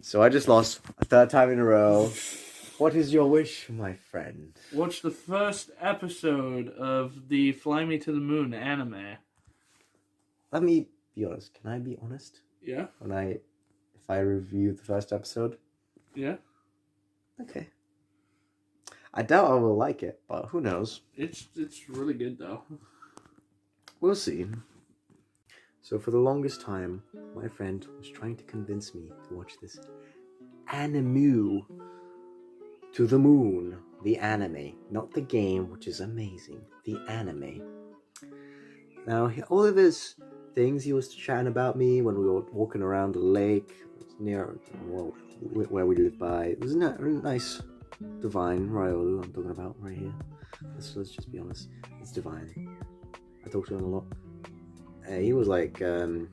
So I just lost a third time in a row. What is your wish, my friend? Watch the first episode of the Fly Me to the Moon anime. Let me be honest. Can I be honest? Yeah? If I review the first episode? Yeah? Okay. I doubt I will like it, but who knows? It's really good though. We'll see. So for the longest time, my friend was trying to convince me to watch this anime to the moon. The anime, not the game, which is amazing. The anime. Now, all of his things he was chatting about me when we were walking around the lake near where we live by. It was a nice divine Ryolu I'm talking about right here. Let's just be honest. It's divine. I talk to him a lot. He was like, there's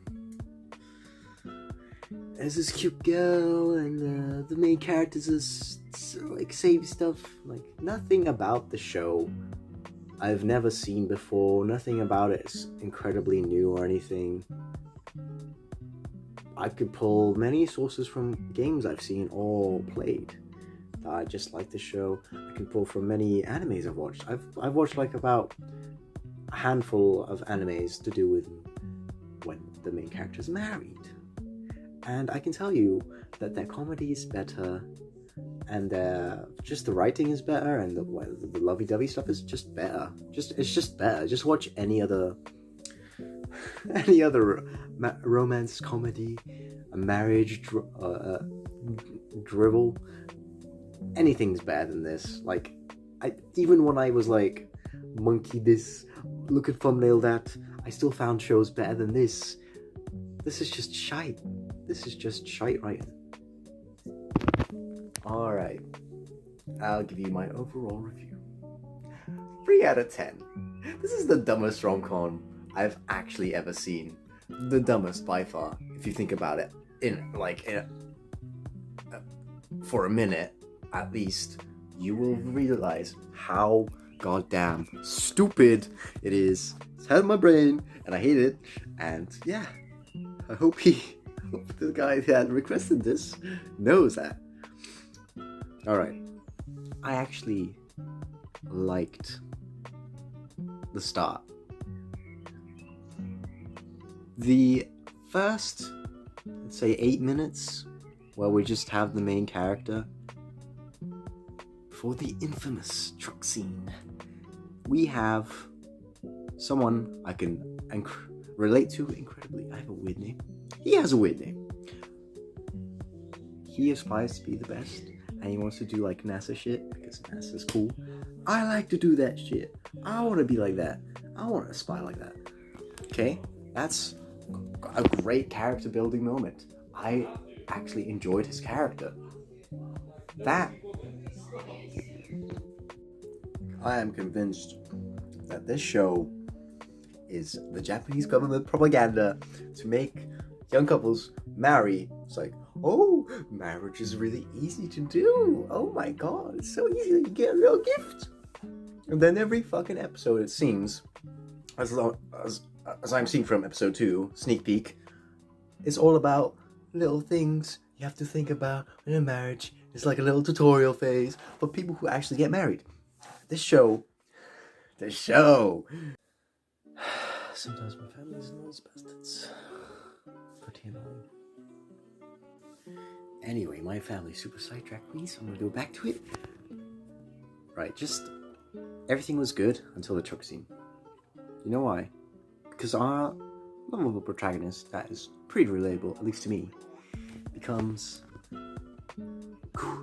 this cute girl, and the main characters is like save stuff. Like nothing about the show I've never seen before. Nothing about it is incredibly new or anything. I could pull many sources from games I've seen or played that I just like the show. I can pull from many animes I've watched. I've watched like about a handful of animes to do with when the main character's married. And I can tell you that their comedy is better, and just the writing is better, and the lovey-dovey stuff is just better. It's just better. Just watch any other romance comedy, a marriage drivel. Anything's better than this. Like, even when I was like monkey this, look at thumbnail that, I still found shows better than this. This is just shite. This is just shite writing. Alright, I'll give you my overall review. 3 out of 10. This is the dumbest rom-com I've actually ever seen. The dumbest by far, if you think about it. For a minute, at least, you will realize how goddamn stupid it is. It's had in my brain, and I hate it, and yeah, I hope the guy that requested this knows that. Alright, I actually liked the start. The first, let's say 8 minutes, where we just have the main character, for the infamous truck scene, we have someone I can relate to incredibly. I have a weird name. He has a weird name. He aspires to be the best, and he wants to do like NASA shit because NASA's cool. I like to do that shit. I want to be like that. I want to aspire like that. Okay? That's a great character building moment. I actually enjoyed his character. I am convinced that this show is the Japanese government propaganda to make young couples marry. It's like, oh, marriage is really easy to do. Oh my god, it's so easy that you get a little gift. And then every fucking episode, it seems, as I'm seeing from episode 2, sneak peek, it's all about little things you have to think about in a marriage. It's like a little tutorial phase for people who actually get married. This show. Sometimes my family is not as best. It's pretty annoying. Anyway, my family super sidetracked me, so I'm gonna go back to it. Right, just everything was good until the truck scene. You know why? Because our lovable protagonist, that is pretty relatable, at least to me, becomes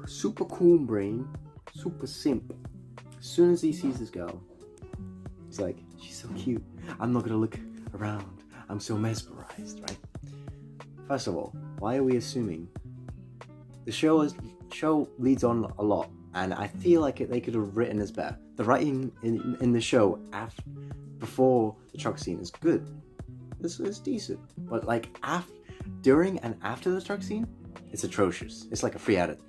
super cool brain, super simp. As soon as he sees this girl, he's like, she's so cute. I'm not gonna look around. I'm so mesmerized, right? First of all, why are we assuming? The show leads on a lot, and I feel like they could have written this better. The writing in the show before the truck scene is good. It's decent, but like during and after the truck scene, it's atrocious. It's like a 3 out of.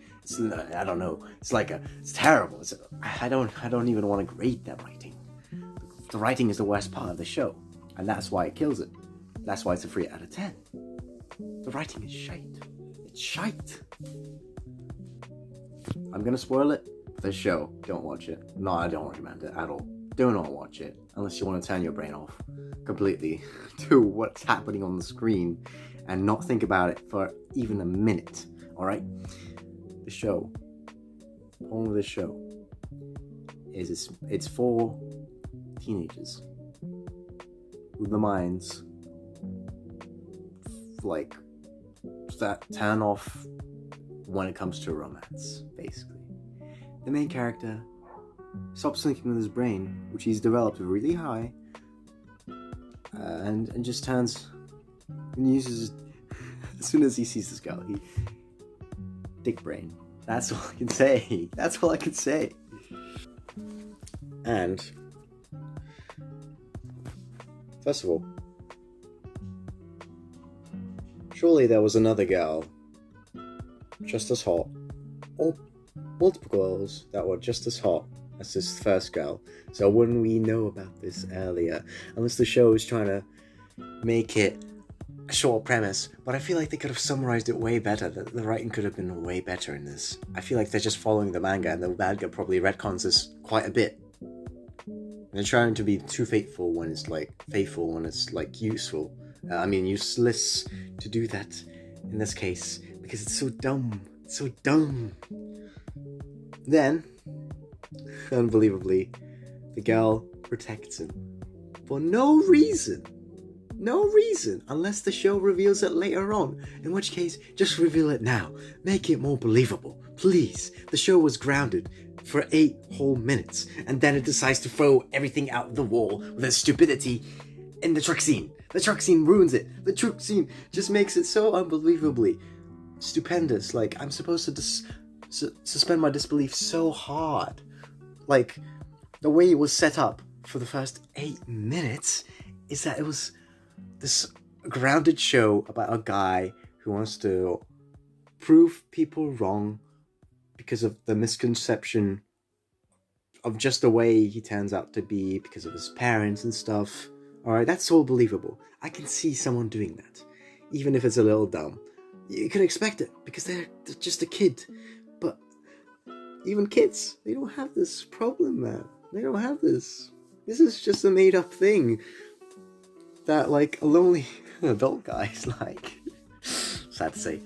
I don't know. It's terrible. I don't even want to grade that writing. The writing is the worst part of the show, and that's why it kills it. That's why it's a 3 out of 10. The writing is shite. It's shite. I'm gonna spoil it. The show, don't watch it. No, I don't recommend it at all. Do not watch it unless you want to turn your brain off completely to what's happening on the screen and not think about it for even a minute. Alright? The show, the point of this show is it's for teenagers with the minds like that turn off when it comes to romance, basically. The main character stops thinking with his brain, which he's developed really high, and just turns and uses as soon as he sees this girl, he dick brain. That's all I can say. That's all I can say. And first of all, surely there was another girl just as hot, or multiple girls that were just as hot as this first girl. So wouldn't we know about this earlier? Unless the show is trying to make it a short premise, but I feel like they could have summarized it way better. The writing could have been way better in this. I feel like they're just following the manga, and the manga probably retcons this quite a bit. They're trying to be too faithful when it's like useful. Useless to do that in this case because it's so dumb. It's so dumb. Then, unbelievably, the girl protects him for no reason. No reason, unless the show reveals it later on, in which case, just reveal it now. Make it more believable, please. The show was grounded for 8 whole minutes, and then it decides to throw everything out the wall with its stupidity in the truck scene. The truck scene ruins it. The truck scene just makes it so unbelievably stupendous. Like, I'm supposed to suspend my disbelief so hard. Like, the way it was set up for the first 8 minutes is that it was this grounded show about a guy who wants to prove people wrong because of the misconception of just the way he turns out to be because of his parents and stuff. Alright, that's all believable. I can see someone doing that, even if it's a little dumb. You can expect it because they're just a kid. But even kids, they don't have this problem, man. They don't have this. This is just a made up thing that, like, a lonely adult guy is like. Sad to say.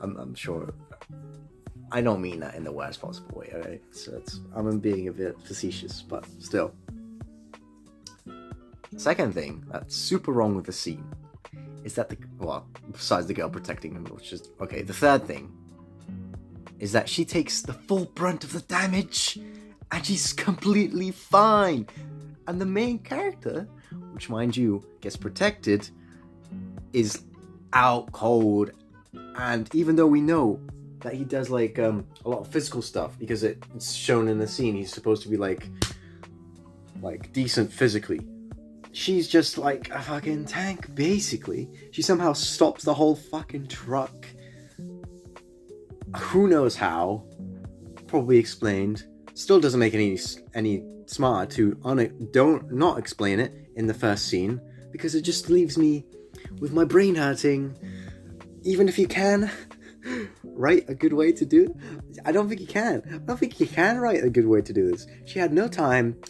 I'm sure. I don't mean that in the worst possible way, alright? So I'm being a bit facetious, but still. Second thing that's super wrong with the scene is that besides the girl protecting him, which is okay, the third thing is that she takes the full brunt of the damage and she's completely fine. And the main character, which mind you gets protected, is out cold. And even though we know that he does like a lot of physical stuff because it's shown in the scene, he's supposed to be like decent physically. She's just like a fucking tank, basically. She somehow stops the whole fucking truck. Who knows how? Probably explained. Still doesn't make any smarter to not explain it in the first scene, because it just leaves me with my brain hurting. Even if you can write a good way to do it, I don't think you can. I don't think you can write a good way to do this. She had no time.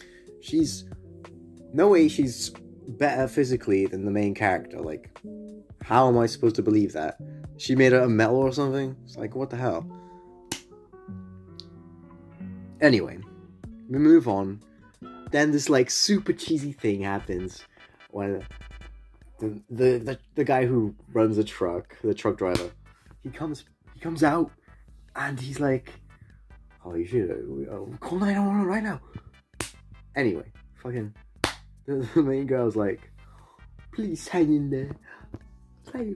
No way she's better physically than the main character. Like, how am I supposed to believe that? She made her a metal or something? It's like, what the hell? Anyway, we move on. Then this like super cheesy thing happens when the guy who runs the truck driver, he comes out and he's like, oh, you should call 911 right now. Anyway, fucking the main girl's like, please hang in there.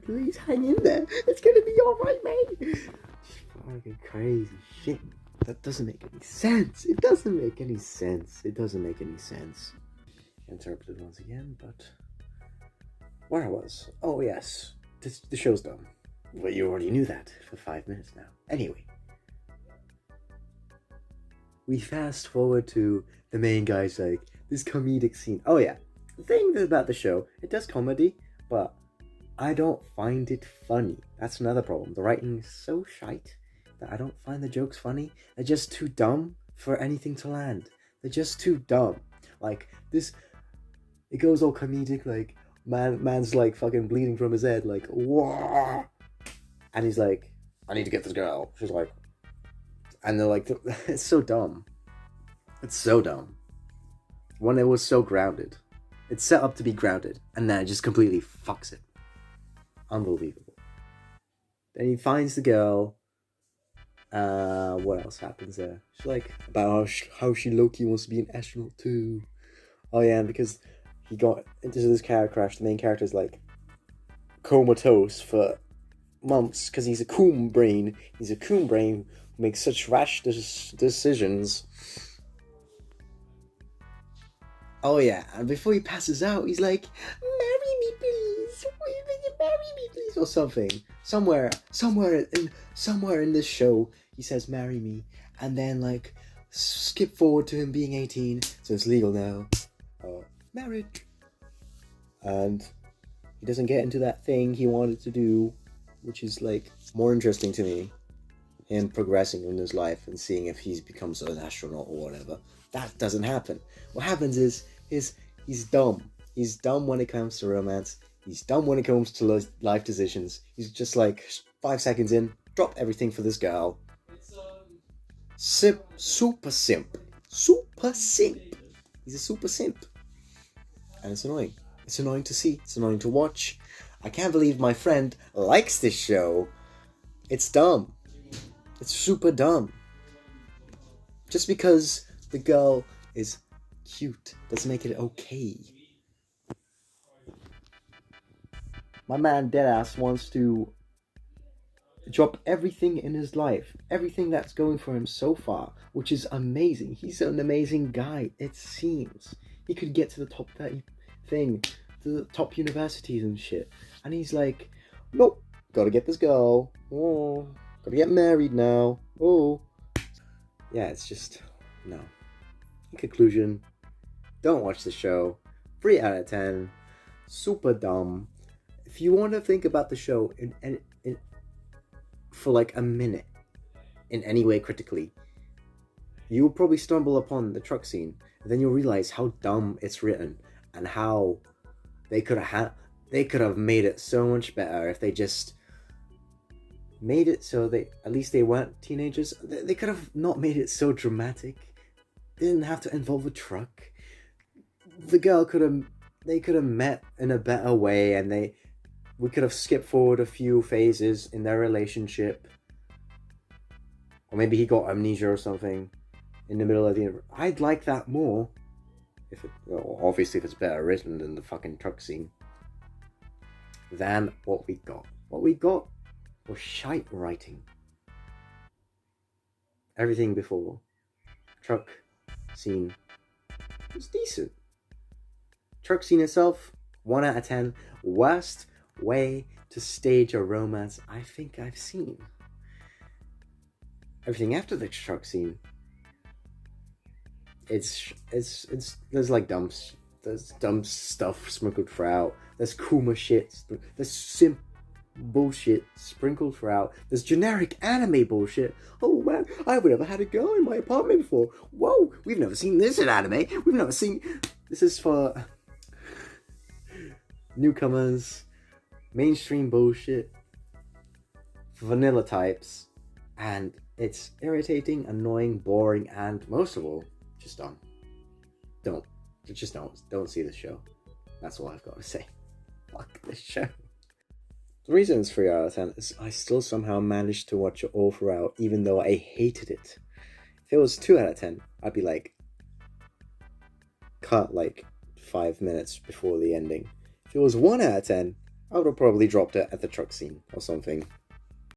Please hang in there. It's gonna be alright, mate. Fucking crazy shit. That doesn't make any sense. It doesn't make any sense. Interpreted once again, but where I was. Oh yes, the show's done. Well, you already knew that for 5 minutes now. Anyway, we fast forward to the main guy's like this comedic scene. Oh yeah, the thing about the show, it does comedy, but I don't find it funny. That's another problem. The writing is so shite that I don't find the jokes funny. They're just too dumb for anything to land. They're just too dumb. Like this, it goes all comedic. Like man's like fucking bleeding from his head. Like whoa, and he's like, I need to get this girl. She's like, and they're like, it's so dumb. It's so dumb. When it was so grounded, it's set up to be grounded, and then it just completely fucks it. Unbelievable. Then he finds the girl. What else happens there? She's like about how she low-key wants to be an astronaut too. Oh yeah, and because he got into this car crash, the main character is like comatose for months because he's a coon brain. He's a coon brain who makes such rash decisions. Oh yeah, and before he passes out, he's like, "Marry me, please. Marry me, please," or something. Somewhere in this show, he says, "Marry me," and then like skip forward to him being 18, so it's legal now. Marriage, and he doesn't get into that thing he wanted to do, which is like more interesting to me. Him progressing in his life and seeing if he becomes an astronaut or whatever. That doesn't happen. What happens is he's dumb. He's dumb when it comes to romance. He's dumb when it comes to life decisions. He's just like 5 seconds in, drop everything for this girl. Super simp. Super simp. He's a super simp. And it's annoying. It's annoying to see. It's annoying to watch. I can't believe my friend likes this show. It's dumb. It's super dumb. Just because the girl is cute doesn't make it okay. My man Deadass wants to drop everything in his life, everything that's going for him so far, which is amazing. He's an amazing guy, it seems. He could get to the top 30 thing, to the top universities and shit. And he's like, nope, gotta get this girl. Oh, gotta get married now. Oh. Yeah, it's just, no. In conclusion, don't watch the show. 3 out of 10. Super dumb. If you want to think about the show in for like a minute, in any way critically, you'll probably stumble upon the truck scene. And then you'll realize how dumb it's written and how they could have made it so much better if they just made it so at least they weren't teenagers. They could have not made it so dramatic. They didn't have to involve a truck. The girl they could have met in a better way, and we could have skipped forward a few phases in their relationship. Or maybe he got amnesia or something in the middle of the... I'd like that more. Obviously if it's better written than the fucking truck scene. Than what we got. What we got was shite writing. Everything before. Truck scene was decent. Truck scene itself, 1 out of 10. Worst way to stage a romance I think I've seen. Everything after the truck scene, it's there's like there's dumb stuff sprinkled throughout. There's Kuma shit. There's simp bullshit sprinkled throughout. There's generic anime bullshit. Oh man, I've never had a girl in my apartment before. Whoa, we've never seen this in anime. We've never seen... This is for newcomers, mainstream bullshit, vanilla types, and it's irritating, annoying, boring, and most of all, just dumb. Don't see this show. That's all I've got to say. Fuck this show. The reason it's 3 out of 10 is I still somehow managed to watch it all throughout, even though I hated it. If it was 2 out of 10, I'd be like, cut like 5 minutes before the ending. If it was 1 out of 10, I would have probably dropped it at the truck scene or something.